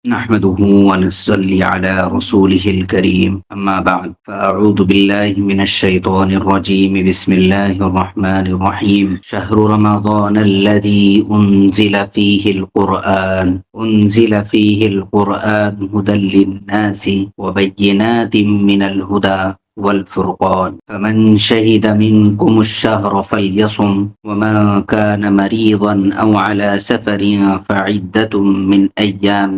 نحمده ونصلي على رسوله الكريم أما بعد فأعوذ بالله من الشيطان الرجيم بسم الله الرحمن الرحيم شهر رمضان الذي أنزل فيه القرآن هدى للناس وبينات من الهدى والفرقان فمن شهد منكم الشهر فليصم ومن كان مريضا أو على سفر فعدة من أيام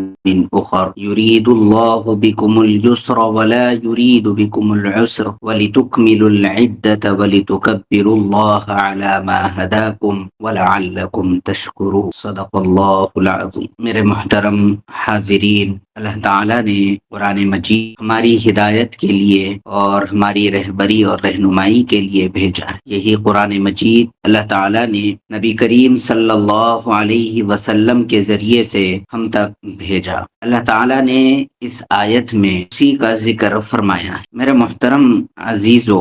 أخر يريد الله بكم اليسر ولا يريد بكم العسر ولتكملوا العدة ولتكبروا الله على ما هداكم ولعلكم تشكرون صدق اللہ العظیم۔ میرے محترم حاضرین، اللہ تعالیٰ نے قرآن مجید ہماری ہدایت کے لیے اور ہماری رہبری اور رہنمائی کے لیے بھیجا ہے۔ یہی قرآن مجید اللہ تعالیٰ نے نبی کریم صلی اللہ علیہ وسلم کے ذریعے سے ہم تک بھیجا۔ اللہ تعالیٰ نے اس آیت میں اسی کا ذکر فرمایا ہے۔ میرے محترم عزیزو،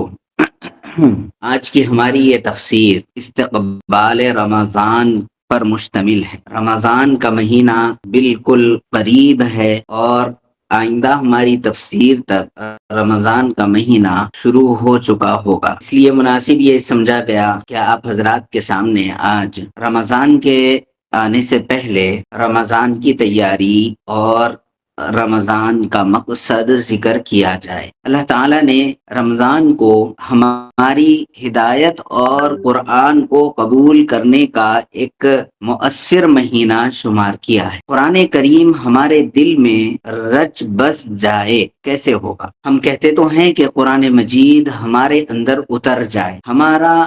آج کی ہماری یہ تفسیر استقبال رمضان پر مشتمل ہے۔ رمضان کا مہینہ بالکل قریب ہے اور آئندہ ہماری تفسیر تک رمضان کا مہینہ شروع ہو چکا ہوگا، اس لیے مناسب یہ سمجھا گیا کہ آپ حضرات کے سامنے آج رمضان کے آنے سے پہلے رمضان کی تیاری اور رمضان کا مقصد ذکر کیا جائے۔ اللہ تعالیٰ نے رمضان کو ہماری ہدایت اور قرآن کو قبول کرنے کا ایک مؤثر مہینہ شمار کیا ہے۔ قرآن کریم ہمارے دل میں رچ بس جائے کیسے ہوگا؟ ہم کہتے تو ہیں کہ قرآن مجید ہمارے اندر اتر جائے، ہمارا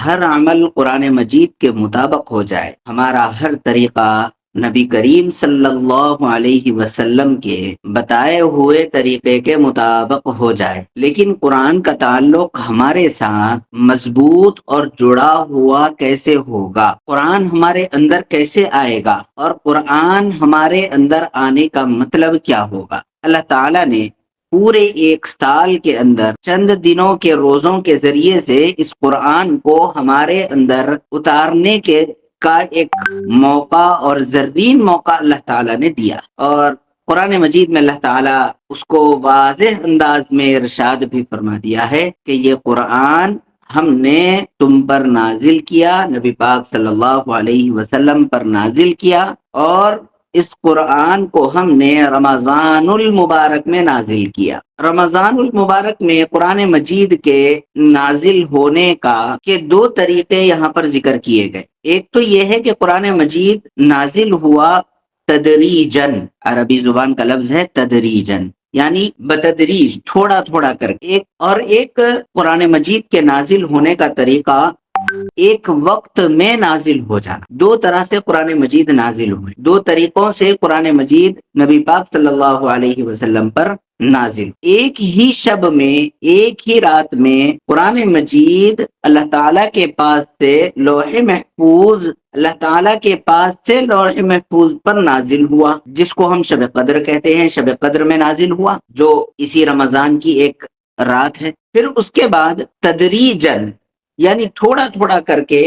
ہر عمل قرآن مجید کے مطابق ہو جائے، ہمارا ہر طریقہ نبی کریم صلی اللہ علیہ وسلم کے بتائے ہوئے طریقے کے مطابق ہو جائے، لیکن قرآن کا تعلق ہمارے ساتھ مضبوط اور جڑا ہوا کیسے ہوگا؟ قرآن ہمارے اندر کیسے آئے گا اور قرآن ہمارے اندر آنے کا مطلب کیا ہوگا؟ اللہ تعالیٰ نے پورے ایک سال کے اندر چند دنوں کے روزوں کے ذریعے سے اس قرآن کو ہمارے اندر اتارنے کا ایک موقع اور زرین موقع اللہ تعالیٰ نے دیا، اور قرآن مجید میں اللہ تعالیٰ اس کو واضح انداز میں ارشاد بھی فرما دیا ہے کہ یہ قرآن ہم نے تم پر نازل کیا، نبی پاک صلی اللہ علیہ وسلم پر نازل کیا، اور اس قرآن کو ہم نے رمضان المبارک میں نازل کیا۔ رمضان المبارک میں قرآن مجید کے نازل ہونے کے دو طریقے یہاں پر ذکر کیے گئے۔ ایک تو یہ ہے کہ قرآن مجید نازل ہوا تدریجن، عربی زبان کا لفظ ہے تدریجن، یعنی بتدریج، تھوڑا تھوڑا کر کے۔ ایک قرآن مجید کے نازل ہونے کا طریقہ ایک وقت میں نازل ہو جانا۔ دو طرح سے قرآن مجید نازل ہوئے، دو طریقوں سے قرآن مجید نبی پاک صلی اللہ علیہ وسلم پر نازل۔ ایک ہی شب میں، ایک ہی رات میں قرآن مجید اللہ تعالیٰ کے پاس سے لوح محفوظ اللہ تعالیٰ کے پاس سے لوح محفوظ پر نازل ہوا، جس کو ہم شب قدر کہتے ہیں۔ شب قدر میں نازل ہوا جو اسی رمضان کی ایک رات ہے۔ پھر اس کے بعد تدریجن، یعنی تھوڑا تھوڑا کر کے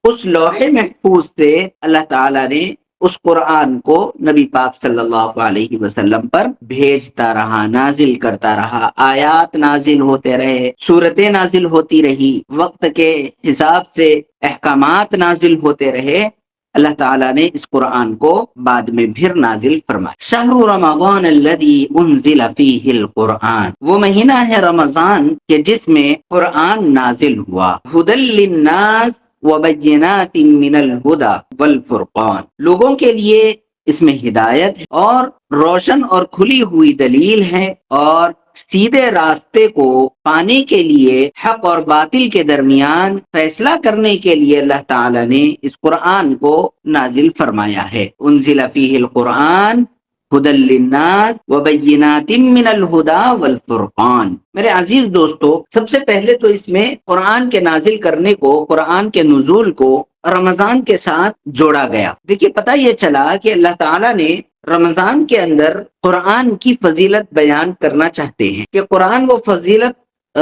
اس لوح محفوظ سے اللہ تعالیٰ نے اس قرآن کو نبی پاک صلی اللہ علیہ وسلم پر بھیجتا رہا، نازل کرتا رہا، آیات نازل ہوتے رہے، سورتیں نازل ہوتی رہی، وقت کے حساب سے احکامات نازل ہوتے رہے۔ اللہ تعالیٰ نے اس قرآن کو بعد میں پھر نازل فرمایا۔ شہر رمضان الذی انزل فیہ القرآن، وہ مہینہ ہے رمضان کہ جس میں قرآن نازل ہوا۔ ھدی للناس وبینات من الہدی والفرقان، لوگوں کے لیے اس میں ہدایت ہے اور روشن اور کھلی ہوئی دلیل ہے، اور سیدھے راستے کو پانے کے لیے حق اور باطل کے درمیان فیصلہ کرنے کے لیے اللہ تعالیٰ نے اس قرآن کو نازل فرمایا ہے۔ انزل فیہ القرآن ھدی للناس وبینات من الہدی والفرقان۔ میرے عزیز دوستو، سب سے پہلے تو اس میں قرآن کے نازل کرنے کو، قرآن کے نزول کو رمضان کے ساتھ جوڑا گیا۔ دیکھیے، پتہ یہ چلا کہ اللہ تعالیٰ نے رمضان کے اندر قرآن کی فضیلت بیان کرنا چاہتے ہیں کہ قرآن وہ فضیلت،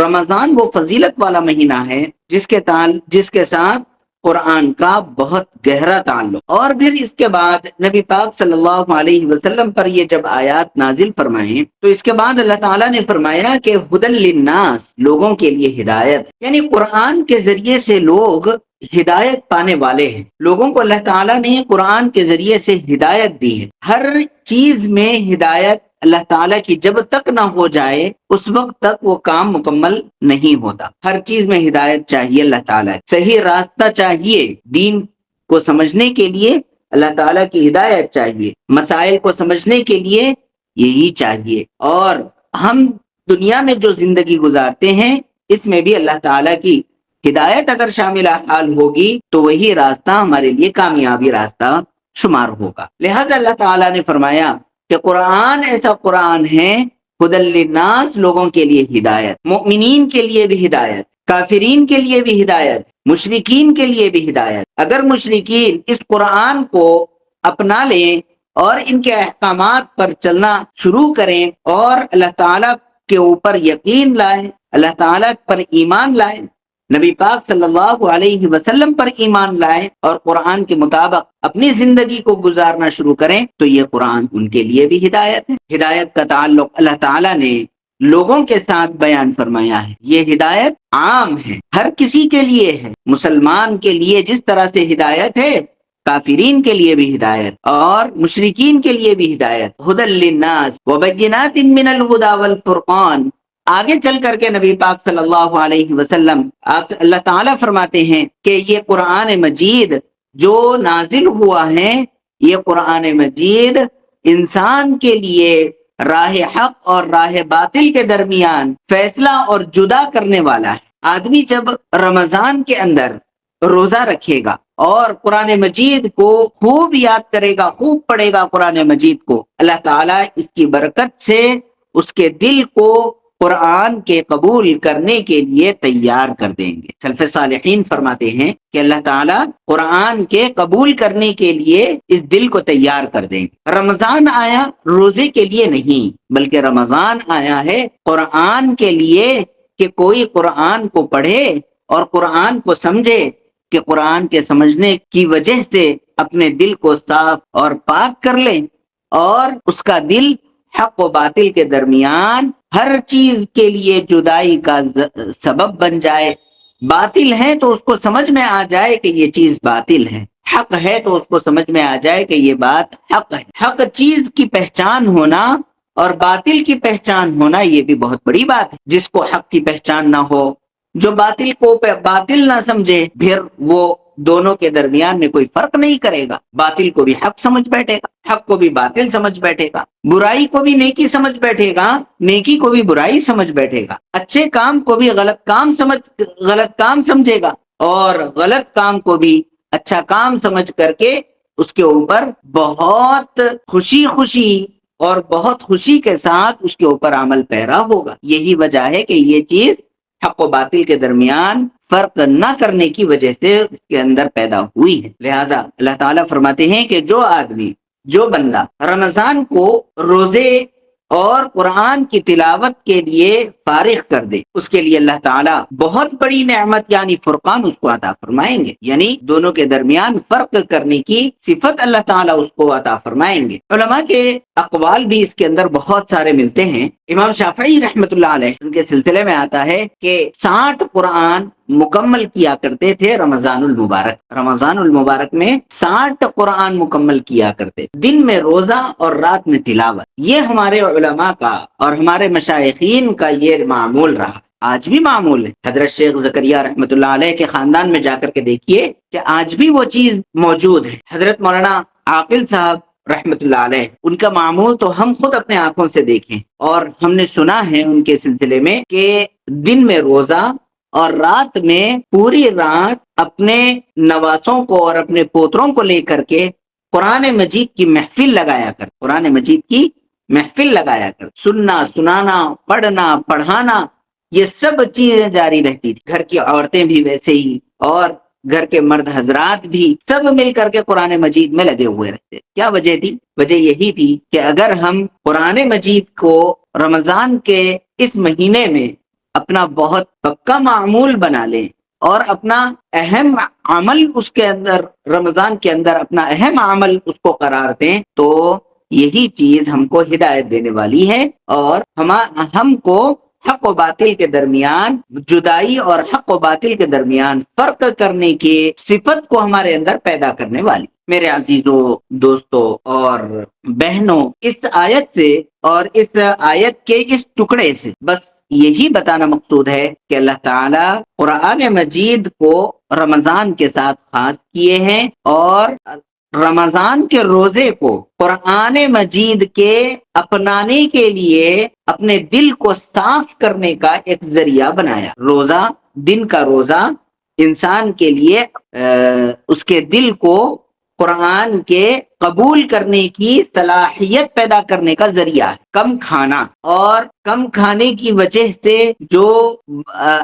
رمضان وہ فضیلت والا مہینہ ہے جس کے ساتھ قرآن کا بہت گہرا تعلق۔ اور پھر اس کے بعد نبی پاک صلی اللہ علیہ وسلم پر یہ جب آیات نازل فرمائیں تو اس کے بعد اللہ تعالیٰ نے فرمایا کہ ہدی للناس، لوگوں کے لیے ہدایت، یعنی قرآن کے ذریعے سے لوگ ہدایت پانے والے ہیں۔ لوگوں کو اللہ تعالیٰ نے قرآن کے ذریعے سے ہدایت دی ہے۔ ہر چیز میں ہدایت اللہ تعالیٰ کی جب تک نہ ہو جائے اس وقت تک وہ کام مکمل نہیں ہوتا۔ ہر چیز میں ہدایت چاہیے اللہ تعالیٰ، صحیح راستہ چاہیے، دین کو سمجھنے کے لیے اللہ تعالیٰ کی ہدایت چاہیے، مسائل کو سمجھنے کے لیے یہی چاہیے۔ اور ہم دنیا میں جو زندگی گزارتے ہیں اس میں بھی اللہ تعالیٰ کی ہدایت اگر شامل حال ہوگی تو وہی راستہ ہمارے لیے کامیابی راستہ شمار ہوگا۔ لہذا اللہ تعالیٰ نے فرمایا کہ قرآن ایسا قرآن ہے ہدی للناس، لوگوں کے لیے ہدایت، مؤمنین کے لیے بھی ہدایت، کافرین کے لیے بھی ہدایت، مشرکین کے لیے بھی ہدایت۔ اگر مشرکین اس قرآن کو اپنا لیں اور ان کے احکامات پر چلنا شروع کریں اور اللہ تعالیٰ کے اوپر یقین لائیں، اللہ تعالیٰ پر ایمان لائیں، نبی پاک صلی اللہ علیہ وسلم پر ایمان لائیں اور قرآن کے مطابق اپنی زندگی کو گزارنا شروع کریں تو یہ قرآن ان کے لیے بھی ہدایت ہے۔ ہدایت کا تعلق اللہ تعالیٰ نے لوگوں کے ساتھ بیان فرمایا ہے۔ یہ ہدایت عام ہے، ہر کسی کے لیے ہے۔ مسلمان کے لیے جس طرح سے ہدایت ہے، کافرین کے لیے بھی ہدایت اور مشرکین کے لیے بھی ہدایت۔ ہدی للناس وبینات من الہدی والفرقان۔ آگے چل کر کے نبی پاک صلی اللہ علیہ وسلم اللہ تعالیٰ فرماتے ہیں کہ یہ قرآن مجید جو نازل ہوا ہے، یہ قرآن مجید انسان کے لیے راہ حق اور راہ باطل کے درمیان فیصلہ اور جدا کرنے والا ہے۔ آدمی جب رمضان کے اندر روزہ رکھے گا اور قرآن مجید کو خوب یاد کرے گا، خوب پڑھے گا قرآن مجید کو، اللہ تعالیٰ اس کی برکت سے اس کے دل کو قرآن کے قبول کرنے کے لیے تیار کر دیں گے۔ سلف صالحین فرماتے ہیں کہ اللہ تعالیٰ قرآن کے قبول کرنے کے لیے اس دل کو تیار کر دیں گے۔ رمضان آیا روزے کے لیے نہیں، بلکہ رمضان آیا ہے قرآن کے لیے کہ کوئی قرآن کو پڑھے اور قرآن کو سمجھے، کہ قرآن کے سمجھنے کی وجہ سے اپنے دل کو صاف اور پاک کر لیں اور اس کا دل حق و باطل کے درمیان ہر چیز کے لیے جدائی کا سبب بن جائے۔ باطل ہے تو اس کو سمجھ میں آ جائے کہ یہ چیز باطل ہے، حق ہے تو اس کو سمجھ میں آ جائے کہ یہ بات حق ہے۔ حق چیز کی پہچان ہونا اور باطل کی پہچان ہونا یہ بھی بہت بڑی بات ہے۔ جس کو حق کی پہچان نہ ہو، جو باطل کو باطل نہ سمجھے، پھر وہ دونوں کے درمیان میں کوئی فرق نہیں کرے گا۔ باطل کو بھی حق سمجھ بیٹھے گا، حق کو بھی باطل سمجھ بیٹھے گا، برائی کو بھی نیکی سمجھ بیٹھے گا، نیکی کو بھی برائی سمجھ بیٹھے گا، اچھے کام کو بھی غلط کام سمجھے گا اور غلط کام کو بھی اچھا کام سمجھ کر کے اس کے اوپر بہت خوشی اور بہت خوشی کے ساتھ اس کے اوپر عمل پیرا ہوگا۔ یہی وجہ ہے کہ یہ چیز حق و باطل کے درمیان فرق نہ کرنے کی وجہ سے اس کے اندر پیدا ہوئی ہے۔ لہذا اللہ تعالیٰ فرماتے ہیں کہ جو بندہ رمضان کو روزے اور قرآن کی تلاوت کے لیے فارغ کر دے، اس کے لیے اللہ تعالیٰ بہت بڑی نعمت یعنی فرقان اس کو عطا فرمائیں گے، یعنی دونوں کے درمیان فرق کرنے کی صفت اللہ تعالیٰ اس کو عطا فرمائیں گے۔ علماء کے اقوال بھی اس کے اندر بہت سارے ملتے ہیں۔ امام شافعی رحمۃ اللہ علیہ ان کے سلسلے میں آتا ہے کہ 60 قرآن مکمل کیا کرتے تھے رمضان المبارک میں 60 قرآن مکمل کیا کرتے، دن میں روزہ اور رات میں تلاوت۔ یہ ہمارے علماء کا اور ہمارے مشائخین کا یہ معمول رہا، آج بھی معمول ہے۔ حضرت شیخ زکریا رحمۃ اللہ علیہ کے خاندان میں جا کر کے دیکھیے کہ آج بھی وہ چیز موجود ہے۔ حضرت مولانا عاقل صاحب رحمۃ اللہ علیہ، ان کا معمول تو ہم خود اپنے آنکھوں سے دیکھیں اور ہم نے سنا ہے ان کے سلسلے میں کہ دن میں روزہ اور رات میں پوری رات اپنے نواسوں کو اور اپنے پوتروں کو لے کر کے قرآن مجید کی محفل لگایا کر سننا، سنانا، پڑھنا، پڑھانا، یہ سب چیزیں جاری رہتی تھی۔ گھر کی عورتیں بھی ویسے ہی اور گھر کے مرد حضرات بھی سب مل کر کے قرآن مجید میں لگے ہوئے رہتے۔ کیا وجہ تھی؟ وجہ یہی تھی کہ اگر ہم قرآن مجید کو رمضان کے اس مہینے میں اپنا بہت پکا معمول بنا لیں اور اپنا اہم عمل اس کے اندر رمضان کے اندر اپنا اہم عمل اس کو قرار دیں تو یہی چیز ہم کو ہدایت دینے والی ہے اور ہم کو حق و باطل کے درمیان جدائی اور حق و باطل کے درمیان فرق کرنے کی صفت کو ہمارے اندر پیدا کرنے والی۔ میرے عزیزوں، دوستوں اور بہنوں، اس آیت سے اور اس آیت کے اس ٹکڑے سے بس یہی بتانا مقصود ہے کہ اللہ تعالیٰ قرآن مجید کو رمضان کے ساتھ خاص کیے ہیں اور رمضان کے روزے کو قرآن مجید کے اپنانے کے لیے اپنے دل کو صاف کرنے کا ایک ذریعہ بنایا۔ روزہ، دن کا روزہ انسان کے لیے اس کے دل کو قرآن کے قبول کرنے کی صلاحیت پیدا کرنے کا ذریعہ ہے۔ کم کھانا اور کم کھانے کی وجہ سے جو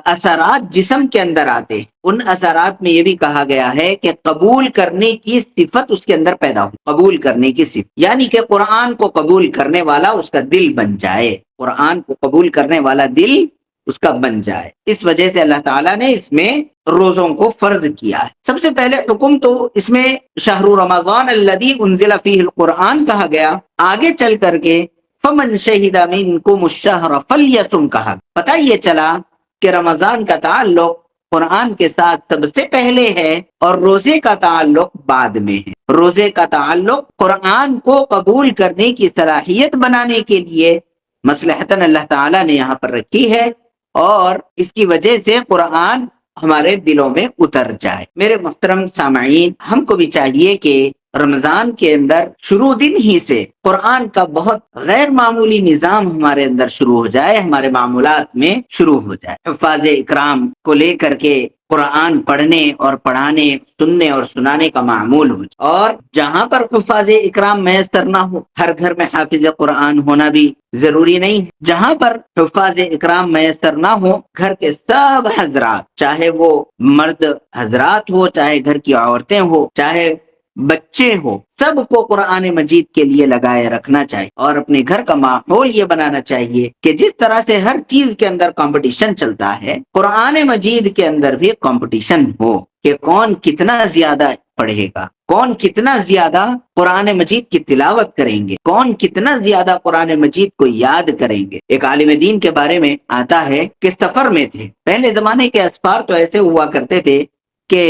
اثرات جسم کے اندر آتے ہیں، ان اثرات میں یہ بھی کہا گیا ہے کہ قبول کرنے کی صفت اس کے اندر پیدا ہو، قبول کرنے کی صفت، یعنی کہ قرآن کو قبول کرنے والا اس کا دل بن جائے، قرآن کو قبول کرنے والا دل اس کا بن جائے۔ اس وجہ سے اللہ تعالیٰ نے اس میں روزوں کو فرض کیا ہے۔ سب سے پہلے حکم تو اس میں شہر رمضان الذی انزل فیہ القرآن کہا گیا، آگے چل کر کے فمن شہد منکم الشہر فلیصم کہا۔ پتہ یہ چلا کہ رمضان کا تعلق قرآن کے ساتھ سب سے پہلے ہے اور روزے کا تعلق بعد میں ہے۔ روزے کا تعلق قرآن کو قبول کرنے کی صلاحیت بنانے کے لیے مصلحتاً اللہ تعالیٰ نے یہاں پر رکھی ہے اور اس کی وجہ سے قرآن ہمارے دلوں میں اتر جائے۔ میرے محترم سامعین، ہم کو بھی چاہیے کہ رمضان کے اندر شروع دن ہی سے قرآن کا بہت غیر معمولی نظام ہمارے اندر شروع ہو جائے، ہمارے معمولات میں شروع ہو جائے۔ حفاظ اکرام کو لے کر کے قرآن پڑھنے اور پڑھانے، سننے اور سنانے کا معمول ہو جائے، اور جہاں پر حفاظ اکرام میسر نہ ہو، ہر گھر میں حافظ قرآن ہونا بھی ضروری نہیں ہے۔ جہاں پر حفاظ اکرام میسر نہ ہو، گھر کے سب حضرات، چاہے وہ مرد حضرات ہو، چاہے گھر کی عورتیں ہو، چاہے بچے ہو، سب کو قرآن مجید کے لیے لگائے رکھنا چاہیے اور اپنے گھر کا ماحول یہ بنانا چاہیے کہ جس طرح سے ہر چیز کے اندر کمپٹیشن چلتا ہے، قرآن مجید کے اندر بھی کمپٹیشن ہو کہ کون کتنا زیادہ پڑھے گا، کون کتنا زیادہ قرآن مجید کی تلاوت کریں گے، کون کتنا زیادہ قرآن مجید کو یاد کریں گے۔ ایک عالم دین کے بارے میں آتا ہے کہ سفر میں تھے۔ پہلے زمانے کے اسفار تو ایسے ہوا کرتے تھے کہ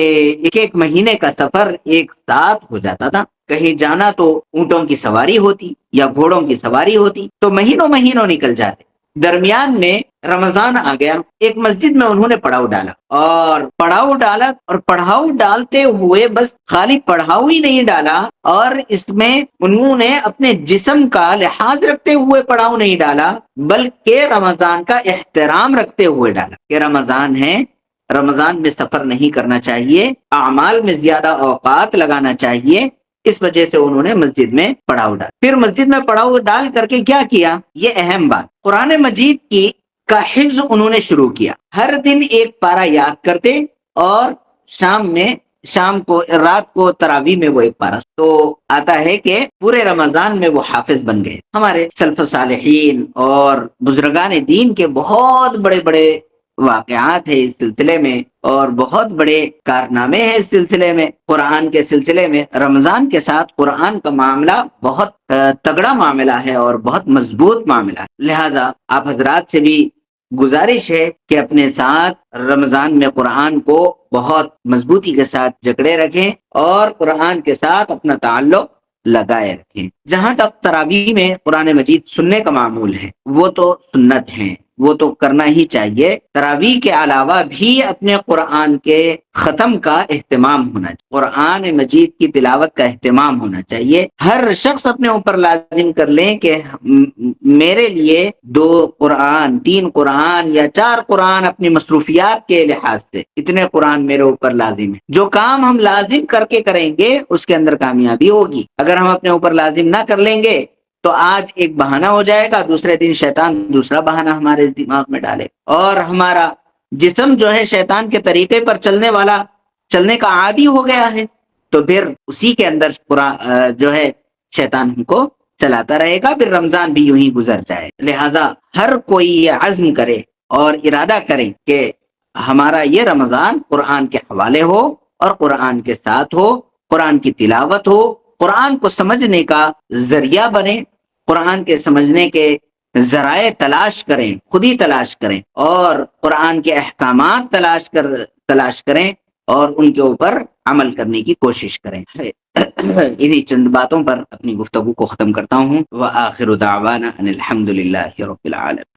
ایک مہینے کا سفر ایک ساتھ ہو جاتا تھا۔ کہیں جانا تو اونٹوں کی سواری ہوتی یا گھوڑوں کی سواری ہوتی تو مہینوں مہینوں نکل جاتے۔ درمیان میں رمضان آ گیا، ایک مسجد میں انہوں نے پڑاؤ ڈالا اور پڑھاؤ ڈالتے ہوئے بس خالی پڑھاؤ ہی نہیں ڈالا، اور اس میں انہوں نے اپنے جسم کا لحاظ رکھتے ہوئے پڑھاؤ نہیں ڈالا بلکہ رمضان کا احترام رکھتے ہوئے ڈالا کہ رمضان ہے، رمضان میں سفر نہیں کرنا چاہیے، اعمال میں زیادہ اوقات لگانا چاہیے۔ اس وجہ سے انہوں نے مسجد میں پڑاؤ ڈالا۔ پھر مسجد میں پڑاؤ ڈال کر کے کیا کیا، یہ اہم بات، قرآن مجید کی کا حفظ انہوں نے شروع کیا۔ ہر دن ایک پارہ یاد کرتے اور شام کو رات کو تراویح میں وہ ایک پارہ، تو آتا ہے کہ پورے رمضان میں وہ حافظ بن گئے۔ ہمارے سلف صالحین اور بزرگان دین کے بہت بڑے بڑے واقعات ہیں اس سلسلے میں اور بہت بڑے کارنامے ہیں اس سلسلے میں۔ قرآن کے سلسلے میں رمضان کے ساتھ قرآن کا معاملہ بہت تگڑا معاملہ ہے اور بہت مضبوط معاملہ ہے، لہذا آپ حضرات سے بھی گزارش ہے کہ اپنے ساتھ رمضان میں قرآن کو بہت مضبوطی کے ساتھ جکڑے رکھیں اور قرآن کے ساتھ اپنا تعلق لگائے رکھیں۔ جہاں تک تراویح میں قرآن مجید سننے کا معمول ہے، وہ تو سنت ہیں، وہ تو کرنا ہی چاہیے۔ تراویح کے علاوہ بھی اپنے قرآن کے ختم کا اہتمام ہونا چاہیے، قرآن مجید کی تلاوت کا اہتمام ہونا چاہیے۔ ہر شخص اپنے اوپر لازم کر لیں کہ میرے لیے 2 قرآن، 3 قرآن یا 4 قرآن اپنی مصروفیات کے لحاظ سے اتنے قرآن میرے اوپر لازم ہے۔ جو کام ہم لازم کر کے کریں گے اس کے اندر کامیابی ہوگی۔ اگر ہم اپنے اوپر لازم نہ کر لیں گے تو آج ایک بہانہ ہو جائے گا، دوسرے دن شیطان دوسرا بہانہ ہمارے دماغ میں ڈالے اور ہمارا جسم جو ہے شیطان کے طریقے پر چلنے کا عادی ہو گیا ہے، تو پھر اسی کے اندر جو ہے شیطان ہم کو چلاتا رہے گا، پھر رمضان بھی یوں ہی گزر جائے۔ لہذا ہر کوئی یہ عزم کرے اور ارادہ کرے کہ ہمارا یہ رمضان قرآن کے حوالے ہو اور قرآن کے ساتھ ہو، قرآن کی تلاوت ہو، قرآن کو سمجھنے کا ذریعہ بنے، قرآن کے سمجھنے کے ذرائع تلاش کریں، خود ہی تلاش کریں، اور قرآن کے احکامات تلاش کریں اور ان کے اوپر عمل کرنے کی کوشش کریں۔ انہی چند باتوں پر اپنی گفتگو کو ختم کرتا ہوں۔ وآخر دعوانا ان الحمد للہ رب العالمین۔